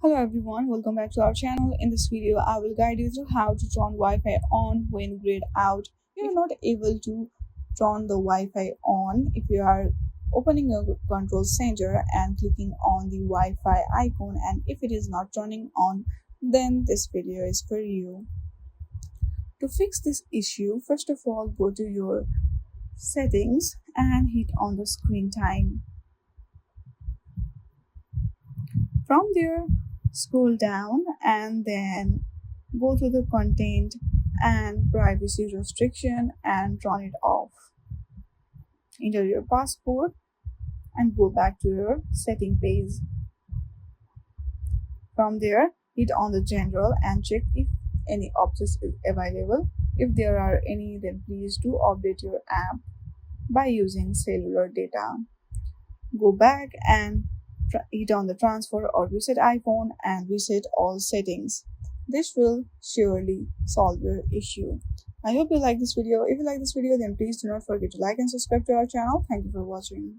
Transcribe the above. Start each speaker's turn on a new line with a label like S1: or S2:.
S1: Hello everyone, welcome back to our channel. In this video, I will guide you through how to turn Wi-Fi on when grayed out. You are not able to turn the Wi-Fi on if you are opening your control center and clicking on the Wi-Fi icon, and if it is not turning on, then this video is for you. To fix this issue, first of all, go to your settings and hit on the screen time. From there, scroll down and then go to the content and privacy restriction and turn it off. Enter your password and go back to your setting page. From there, hit on the general and check if any options is available. If there are any, then please do update your app by using cellular data. Go back and hit on the transfer or reset iPhone and reset all settings. This will surely solve your issue. I hope you like this video. If you like this video, then please do not forget to like and subscribe to our channel. Thank you for watching.